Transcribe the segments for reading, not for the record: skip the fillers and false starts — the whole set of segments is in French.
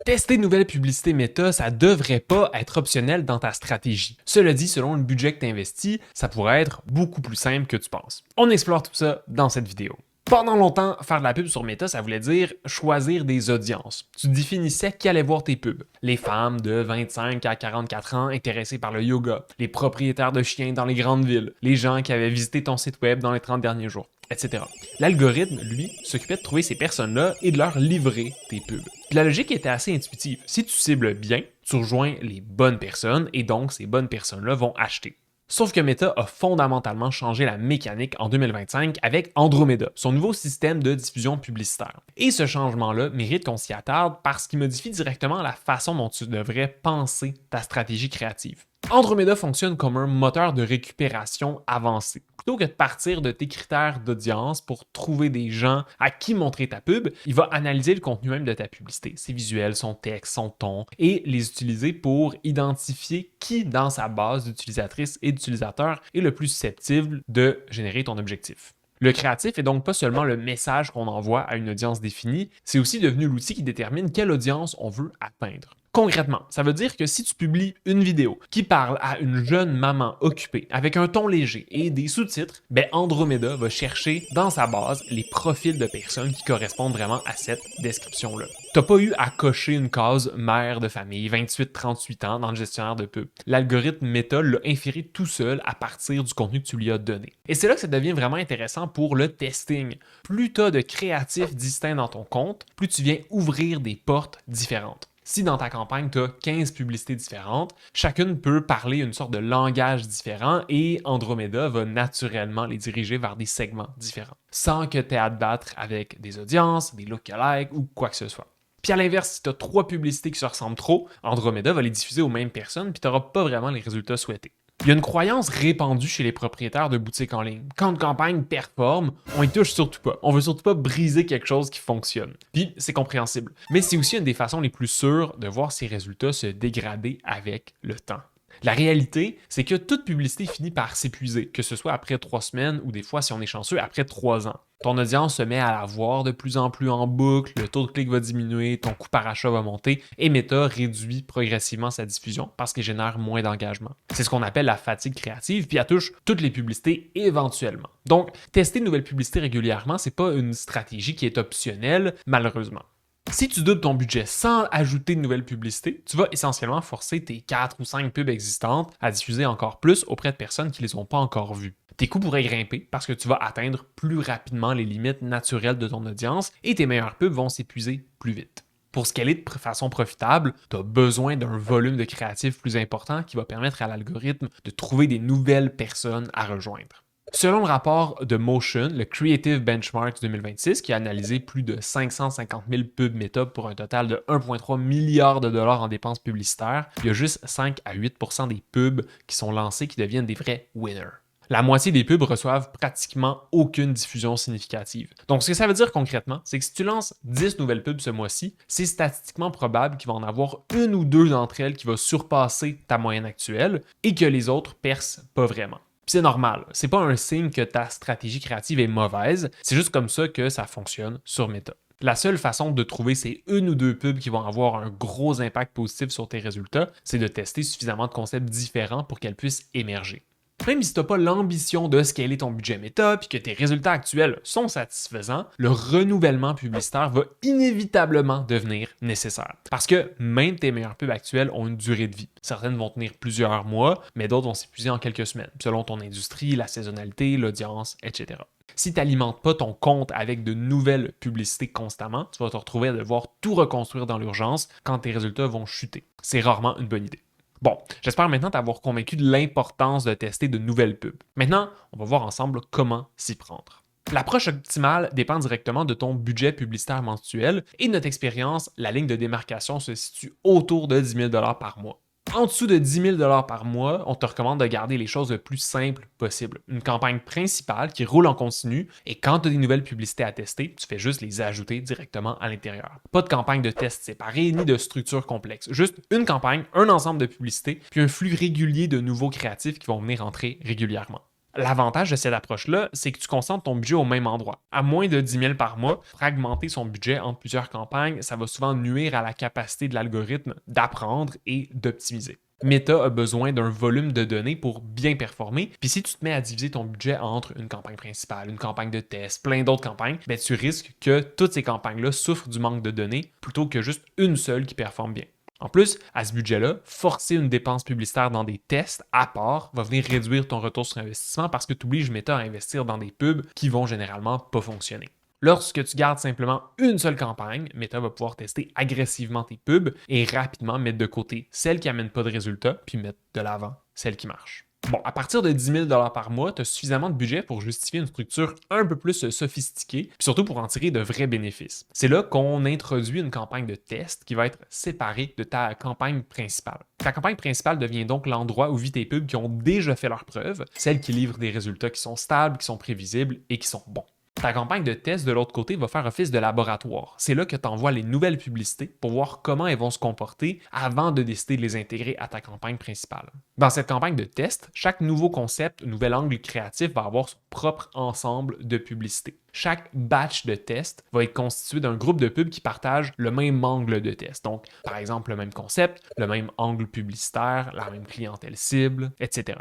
Tester de nouvelles publicités Meta, ça devrait pas être optionnel dans ta stratégie. Cela dit, selon le budget que tu investis, ça pourrait être beaucoup plus simple que tu penses. On explore tout ça dans cette vidéo. Pendant longtemps, faire de la pub sur Meta, ça voulait dire choisir des audiences. Tu définissais qui allait voir tes pubs. Les femmes de 25 à 44 ans intéressées par le yoga, les propriétaires de chiens dans les grandes villes, les gens qui avaient visité ton site web dans les 30 derniers jours, etc. L'algorithme, lui, s'occupait de trouver ces personnes-là et de leur livrer tes pubs. Puis la logique était assez intuitive. Si tu cibles bien, tu rejoins les bonnes personnes et donc ces bonnes personnes-là vont acheter. Sauf que Meta a fondamentalement changé la mécanique en 2025 avec Andromeda, son nouveau système de diffusion publicitaire. Et ce changement-là mérite qu'on s'y attarde parce qu'il modifie directement la façon dont tu devrais penser ta stratégie créative. Andromeda fonctionne comme un moteur de récupération avancé. Plutôt que de partir de tes critères d'audience pour trouver des gens à qui montrer ta pub, il va analyser le contenu même de ta publicité, ses visuels, son texte, son ton, et les utiliser pour identifier qui dans sa base d'utilisatrices et d'utilisateurs est le plus susceptible de générer ton objectif. Le créatif est donc pas seulement le message qu'on envoie à une audience définie, c'est aussi devenu l'outil qui détermine quelle audience on veut atteindre. Concrètement, ça veut dire que si tu publies une vidéo qui parle à une jeune maman occupée avec un ton léger et des sous-titres, Andromeda va chercher dans sa base les profils de personnes qui correspondent vraiment à cette description-là. T'as pas eu à cocher une case mère de famille, 28-38 ans dans le gestionnaire de pub. L'algorithme Meta l'a inféré tout seul à partir du contenu que tu lui as donné. Et c'est là que ça devient vraiment intéressant pour le testing. Plus tu as de créatifs distincts dans ton compte, plus tu viens ouvrir des portes différentes. Si dans ta campagne, tu as 15 publicités différentes, chacune peut parler une sorte de langage différent et Andromeda va naturellement les diriger vers des segments différents, sans que tu aies à te battre avec des audiences, des lookalikes ou quoi que ce soit. Puis à l'inverse, si tu as 3 publicités qui se ressemblent trop, Andromeda va les diffuser aux mêmes personnes puis tu n'auras pas vraiment les résultats souhaités. Il y a une croyance répandue chez les propriétaires de boutiques en ligne. Quand une campagne performe, on y touche surtout pas. On veut surtout pas briser quelque chose qui fonctionne. Puis c'est compréhensible. Mais c'est aussi une des façons les plus sûres de voir ces résultats se dégrader avec le temps. La réalité, c'est que toute publicité finit par s'épuiser, que ce soit après 3 semaines ou des fois, si on est chanceux, après 3 ans. Ton audience se met à la voir de plus en plus en boucle, le taux de clic va diminuer, ton coût par achat va monter et Meta réduit progressivement sa diffusion parce qu'il génère moins d'engagement. C'est ce qu'on appelle la fatigue créative, puis elle touche toutes les publicités éventuellement. Donc, tester de nouvelles publicités régulièrement, c'est pas une stratégie qui est optionnelle, malheureusement. Si tu doubles ton budget sans ajouter de nouvelles publicités, tu vas essentiellement forcer tes 4 ou 5 pubs existantes à diffuser encore plus auprès de personnes qui ne les ont pas encore vues. Tes coûts pourraient grimper parce que tu vas atteindre plus rapidement les limites naturelles de ton audience et tes meilleures pubs vont s'épuiser plus vite. Pour scaler de façon profitable, tu as besoin d'un volume de créatifs plus important qui va permettre à l'algorithme de trouver des nouvelles personnes à rejoindre. Selon le rapport de Motion, le Creative Benchmark 2026, qui a analysé plus de 550 000 pubs Meta pour un total de 1,3 milliard de dollars en dépenses publicitaires, il y a juste 5 à 8% des pubs qui sont lancés qui deviennent des vrais winners. La moitié des pubs reçoivent pratiquement aucune diffusion significative. Donc, ce que ça veut dire concrètement, c'est que si tu lances 10 nouvelles pubs ce mois-ci, c'est statistiquement probable qu'il va en avoir une ou deux d'entre elles qui va surpasser ta moyenne actuelle et que les autres percent pas vraiment. Puis c'est normal, c'est pas un signe que ta stratégie créative est mauvaise, c'est juste comme ça que ça fonctionne sur Meta. La seule façon de trouver ces une ou deux pubs qui vont avoir un gros impact positif sur tes résultats, c'est de tester suffisamment de concepts différents pour qu'elles puissent émerger. Même si tu n'as pas l'ambition de scaler ton budget Meta et que tes résultats actuels sont satisfaisants, le renouvellement publicitaire va inévitablement devenir nécessaire. Parce que même tes meilleures pubs actuelles ont une durée de vie. Certaines vont tenir plusieurs mois, mais d'autres vont s'épuiser en quelques semaines, selon ton industrie, la saisonnalité, l'audience, etc. Si tu n'alimentes pas ton compte avec de nouvelles publicités constamment, tu vas te retrouver à devoir tout reconstruire dans l'urgence quand tes résultats vont chuter. C'est rarement une bonne idée. Bon, j'espère maintenant t'avoir convaincu de l'importance de tester de nouvelles pubs. Maintenant, on va voir ensemble comment s'y prendre. L'approche optimale dépend directement de ton budget publicitaire mensuel et de notre expérience, la ligne de démarcation se situe autour de 10 000 $ par mois. En dessous de 10 000 $ par mois, on te recommande de garder les choses le plus simples possible. Une campagne principale qui roule en continu et quand tu as des nouvelles publicités à tester, tu fais juste les ajouter directement à l'intérieur. Pas de campagne de tests séparés ni de structure complexe. Juste une campagne, un ensemble de publicités, puis un flux régulier de nouveaux créatifs qui vont venir entrer régulièrement. L'avantage de cette approche-là, c'est que tu concentres ton budget au même endroit. À moins de 10 000 par mois, fragmenter son budget entre plusieurs campagnes, ça va souvent nuire à la capacité de l'algorithme d'apprendre et d'optimiser. Meta a besoin d'un volume de données pour bien performer. Puis si tu te mets à diviser ton budget entre une campagne principale, une campagne de test, plein d'autres campagnes, ben tu risques que toutes ces campagnes-là souffrent du manque de données plutôt que juste une seule qui performe bien. En plus, à ce budget-là, forcer une dépense publicitaire dans des tests à part va venir réduire ton retour sur investissement parce que tu obliges Meta à investir dans des pubs qui vont généralement pas fonctionner. Lorsque tu gardes simplement une seule campagne, Meta va pouvoir tester agressivement tes pubs et rapidement mettre de côté celles qui n'amènent pas de résultats, puis mettre de l'avant celles qui marchent. Bon, à partir de 10 000 par mois, tu as suffisamment de budget pour justifier une structure un peu plus sophistiquée, puis surtout pour en tirer de vrais bénéfices. C'est là qu'on introduit une campagne de test qui va être séparée de ta campagne principale. Ta campagne principale devient donc l'endroit où vivent tes pubs qui ont déjà fait leurs preuves, celles qui livrent des résultats qui sont stables, qui sont prévisibles et qui sont bons. Ta campagne de test, de l'autre côté, va faire office de laboratoire. C'est là que tu envoies les nouvelles publicités pour voir comment elles vont se comporter avant de décider de les intégrer à ta campagne principale. Dans cette campagne de test, chaque nouveau concept, nouvel angle créatif va avoir son propre ensemble de publicités. Chaque batch de test va être constitué d'un groupe de pubs qui partagent le même angle de test. Donc, par exemple, le même concept, le même angle publicitaire, la même clientèle cible, etc.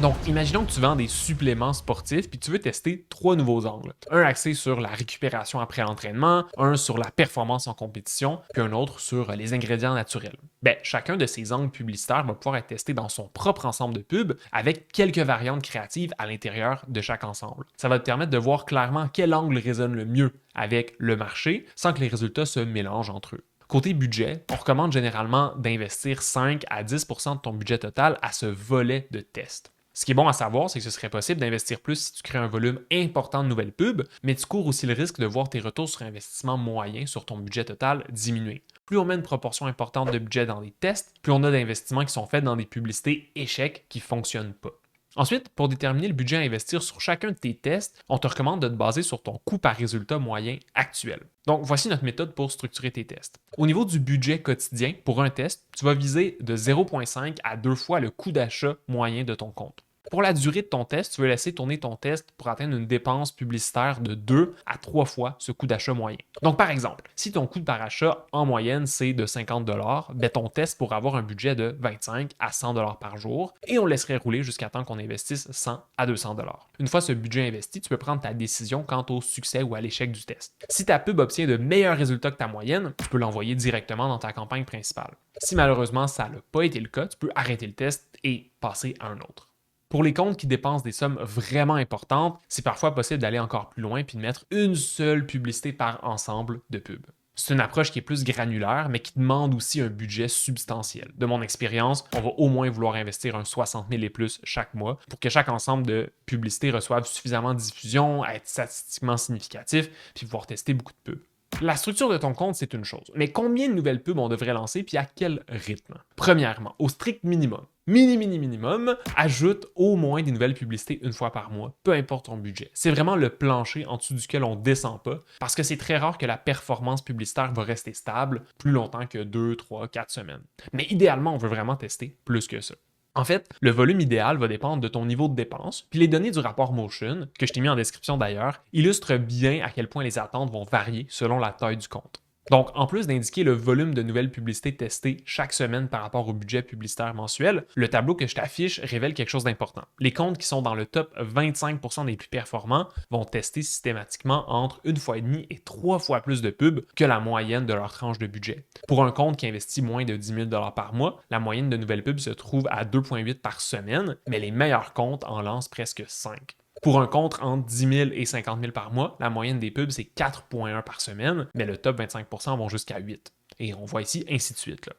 Donc, imaginons que tu vends des suppléments sportifs puis tu veux tester 3 nouveaux angles. Un axé sur la récupération après l'entraînement, un sur la performance en compétition, puis un autre sur les ingrédients naturels. Ben, chacun de ces angles publicitaires va pouvoir être testé dans son propre ensemble de pubs avec quelques variantes créatives à l'intérieur de chaque ensemble. Ça va te permettre de voir clairement quel angle résonne le mieux avec le marché sans que les résultats se mélangent entre eux. Côté budget, on recommande généralement d'investir 5 à 10 de ton budget total à ce volet de test. Ce qui est bon à savoir, c'est que ce serait possible d'investir plus si tu crées un volume important de nouvelles pubs, mais tu cours aussi le risque de voir tes retours sur investissement moyens sur ton budget total diminuer. Plus on met une proportion importante de budget dans les tests, plus on a d'investissements qui sont faits dans des publicités échecs qui ne fonctionnent pas. Ensuite, pour déterminer le budget à investir sur chacun de tes tests, on te recommande de te baser sur ton coût par résultat moyen actuel. Donc, voici notre méthode pour structurer tes tests. Au niveau du budget quotidien, pour un test, tu vas viser de 0,5 à 2 fois le coût d'achat moyen de ton compte. Pour la durée de ton test, tu veux laisser tourner ton test pour atteindre une dépense publicitaire de 2 à 3 fois ce coût d'achat moyen. Donc, par exemple, si ton coût par achat en moyenne, c'est de 50 ben ton test pourra avoir un budget de 25 à 100 par jour et on laisserait rouler jusqu'à temps qu'on investisse 100 à 200 Une fois ce budget investi, tu peux prendre ta décision quant au succès ou à l'échec du test. Si ta pub obtient de meilleurs résultats que ta moyenne, tu peux l'envoyer directement dans ta campagne principale. Si malheureusement ça n'a pas été le cas, tu peux arrêter le test et passer à un autre. Pour les comptes qui dépensent des sommes vraiment importantes, c'est parfois possible d'aller encore plus loin puis de mettre une seule publicité par ensemble de pubs. C'est une approche qui est plus granulaire, mais qui demande aussi un budget substantiel. De mon expérience, on va au moins vouloir investir un 60 000 et plus chaque mois pour que chaque ensemble de publicités reçoive suffisamment de diffusion, être statistiquement significatif, puis pouvoir tester beaucoup de pubs. La structure de ton compte, c'est une chose, mais combien de nouvelles pubs on devrait lancer puis à quel rythme? Premièrement, au strict minimum, minimum, ajoute au moins des nouvelles publicités une fois par mois, peu importe ton budget. C'est vraiment le plancher en dessous duquel on ne descend pas, parce que c'est très rare que la performance publicitaire va rester stable plus longtemps que 2, 3, 4 semaines. Mais idéalement, on veut vraiment tester plus que ça. En fait, le volume idéal va dépendre de ton niveau de dépense, puis les données du rapport Motion, que je t'ai mis en description d'ailleurs, illustrent bien à quel point les attentes vont varier selon la taille du compte. Donc, en plus d'indiquer le volume de nouvelles publicités testées chaque semaine par rapport au budget publicitaire mensuel, le tableau que je t'affiche révèle quelque chose d'important. Les comptes qui sont dans le top 25% des plus performants vont tester systématiquement entre 1,5 fois et 3 fois plus de pubs que la moyenne de leur tranche de budget. Pour un compte qui investit moins de 10 000 par mois, la moyenne de nouvelles pubs se trouve à 2,8 par semaine, mais les meilleurs comptes en lancent presque 5. Pour un compte entre 10 000 et 50 000 par mois, la moyenne des pubs, c'est 4,1 par semaine, mais le top 25% vont jusqu'à 8. Et on voit ici ainsi de suite. Là.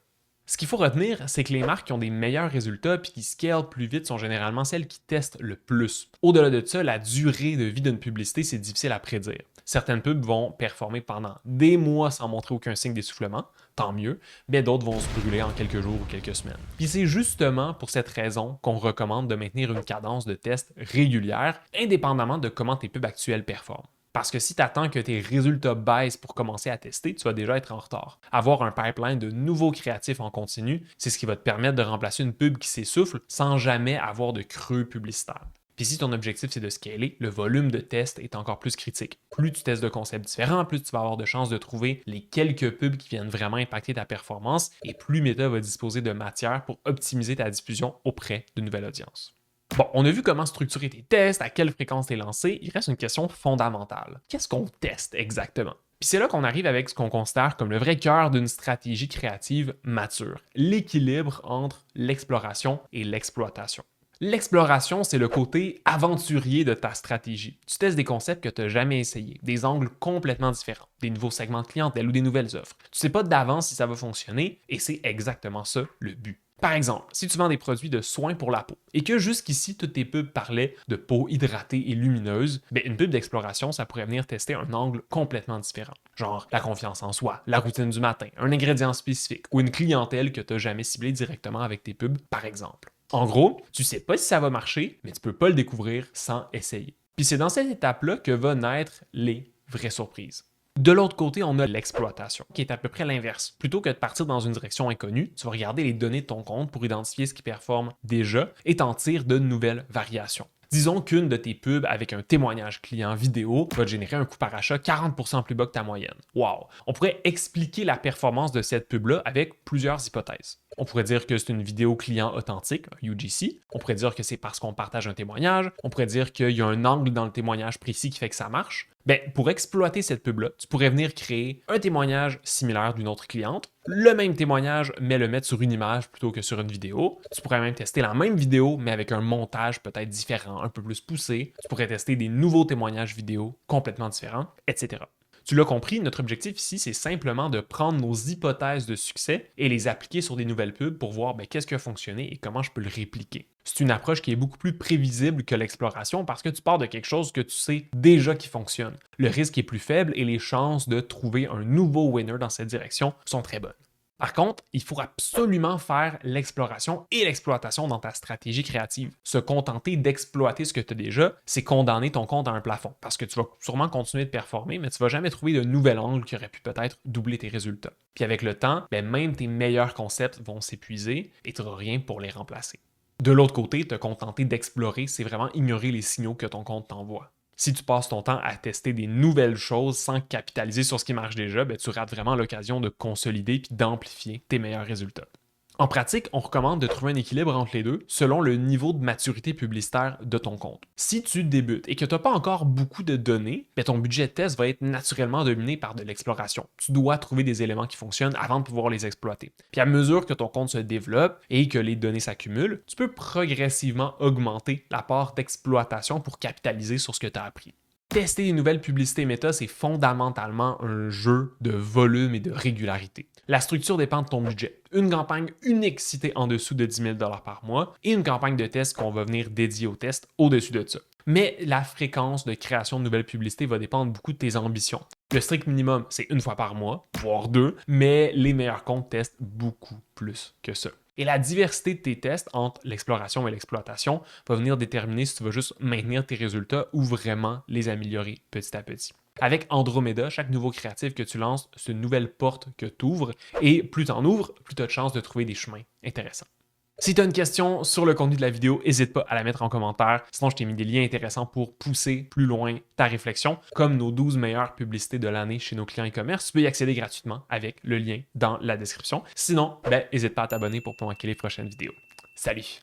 Ce qu'il faut retenir, c'est que les marques qui ont des meilleurs résultats et qui scalent plus vite sont généralement celles qui testent le plus. Au-delà de ça, la durée de vie d'une publicité, c'est difficile à prédire. Certaines pubs vont performer pendant des mois sans montrer aucun signe d'essoufflement, tant mieux, mais d'autres vont se brûler en quelques jours ou quelques semaines. Puis c'est justement pour cette raison qu'on recommande de maintenir une cadence de test régulière, indépendamment de comment tes pubs actuelles performent. Parce que si tu attends que tes résultats baissent pour commencer à tester, tu vas déjà être en retard. Avoir un pipeline de nouveaux créatifs en continu, c'est ce qui va te permettre de remplacer une pub qui s'essouffle sans jamais avoir de creux publicitaire. Puis si ton objectif c'est de scaler, le volume de tests est encore plus critique. Plus tu testes de concepts différents, plus tu vas avoir de chances de trouver les quelques pubs qui viennent vraiment impacter ta performance et plus Meta va disposer de matière pour optimiser ta diffusion auprès d'une nouvelle audience. Bon, on a vu comment structurer tes tests, à quelle fréquence t'es lancé, il reste une question fondamentale. Qu'est-ce qu'on teste exactement? Puis c'est là qu'on arrive avec ce qu'on considère comme le vrai cœur d'une stratégie créative mature, l'équilibre entre l'exploration et l'exploitation. L'exploration, c'est le côté aventurier de ta stratégie. Tu testes des concepts que tu n'as jamais essayés, des angles complètement différents, des nouveaux segments de clientèle ou des nouvelles offres. Tu ne sais pas d'avance si ça va fonctionner et c'est exactement ça le but. Par exemple, si tu vends des produits de soins pour la peau et que jusqu'ici toutes tes pubs parlaient de peau hydratée et lumineuse, une pub d'exploration, ça pourrait venir tester un angle complètement différent. Genre la confiance en soi, la routine du matin, un ingrédient spécifique ou une clientèle que tu n'as jamais ciblée directement avec tes pubs, par exemple. En gros, tu sais pas si ça va marcher, mais tu peux pas le découvrir sans essayer. Puis c'est dans cette étape-là que vont naître les vraies surprises. De l'autre côté, on a l'exploitation, qui est à peu près l'inverse. Plutôt que de partir dans une direction inconnue, tu vas regarder les données de ton compte pour identifier ce qui performe déjà et t'en tirer de nouvelles variations. Disons qu'une de tes pubs avec un témoignage client vidéo va te générer un coût par achat 40% plus bas que ta moyenne. Wow! On pourrait expliquer la performance de cette pub-là avec plusieurs hypothèses. On pourrait dire que c'est une vidéo client authentique, UGC. On pourrait dire que c'est parce qu'on partage un témoignage. On pourrait dire qu'il y a un angle dans le témoignage précis qui fait que ça marche. Pour exploiter cette pub-là, tu pourrais venir créer un témoignage similaire d'une autre cliente, le même témoignage, mais le mettre sur une image plutôt que sur une vidéo. Tu pourrais même tester la même vidéo, mais avec un montage peut-être différent, un peu plus poussé. Tu pourrais tester des nouveaux témoignages vidéo complètement différents, etc. Tu l'as compris, notre objectif ici, c'est simplement de prendre nos hypothèses de succès et les appliquer sur des nouvelles pubs pour voir qu'est-ce qui a fonctionné et comment je peux le répliquer. C'est une approche qui est beaucoup plus prévisible que l'exploration parce que tu pars de quelque chose que tu sais déjà qui fonctionne. Le risque est plus faible et les chances de trouver un nouveau winner dans cette direction sont très bonnes. Par contre, il faut absolument faire l'exploration et l'exploitation dans ta stratégie créative. Se contenter d'exploiter ce que tu as déjà, c'est condamner ton compte à un plafond parce que tu vas sûrement continuer de performer, mais tu ne vas jamais trouver de nouvel angle qui aurait pu peut-être doubler tes résultats. Puis avec le temps, même tes meilleurs concepts vont s'épuiser et tu n'auras rien pour les remplacer. De l'autre côté, te contenter d'explorer, c'est vraiment ignorer les signaux que ton compte t'envoie. Si tu passes ton temps à tester des nouvelles choses sans capitaliser sur ce qui marche déjà, tu rates vraiment l'occasion de consolider puis d'amplifier tes meilleurs résultats. En pratique, on recommande de trouver un équilibre entre les deux selon le niveau de maturité publicitaire de ton compte. Si tu débutes et que tu n'as pas encore beaucoup de données, ton budget de test va être naturellement dominé par de l'exploration. Tu dois trouver des éléments qui fonctionnent avant de pouvoir les exploiter. Puis à mesure que ton compte se développe et que les données s'accumulent, tu peux progressivement augmenter la part d'exploitation pour capitaliser sur ce que tu as appris. Tester une nouvelle publicité méta, c'est fondamentalement un jeu de volume et de régularité. La structure dépend de ton budget. Une campagne unique si tu es en dessous de 10 000 $ par mois et une campagne de test qu'on va venir dédier au test au-dessus de ça. Mais la fréquence de création de nouvelles publicités va dépendre beaucoup de tes ambitions. Le strict minimum, c'est une fois par mois, voire deux, mais les meilleurs comptes testent beaucoup plus que ça. Et la diversité de tes tests entre l'exploration et l'exploitation va venir déterminer si tu vas juste maintenir tes résultats ou vraiment les améliorer petit à petit. Avec Andromeda, chaque nouveau créatif que tu lances, c'est une nouvelle porte que tu ouvres et plus tu en ouvres, plus tu as de chances de trouver des chemins intéressants. Si tu as une question sur le contenu de la vidéo, n'hésite pas à la mettre en commentaire. Sinon, je t'ai mis des liens intéressants pour pousser plus loin ta réflexion, comme nos 12 meilleures publicités de l'année chez nos clients e-commerce. Tu peux y accéder gratuitement avec le lien dans la description. Sinon, n'hésite pas à t'abonner pour pas manquer les prochaines vidéos. Salut!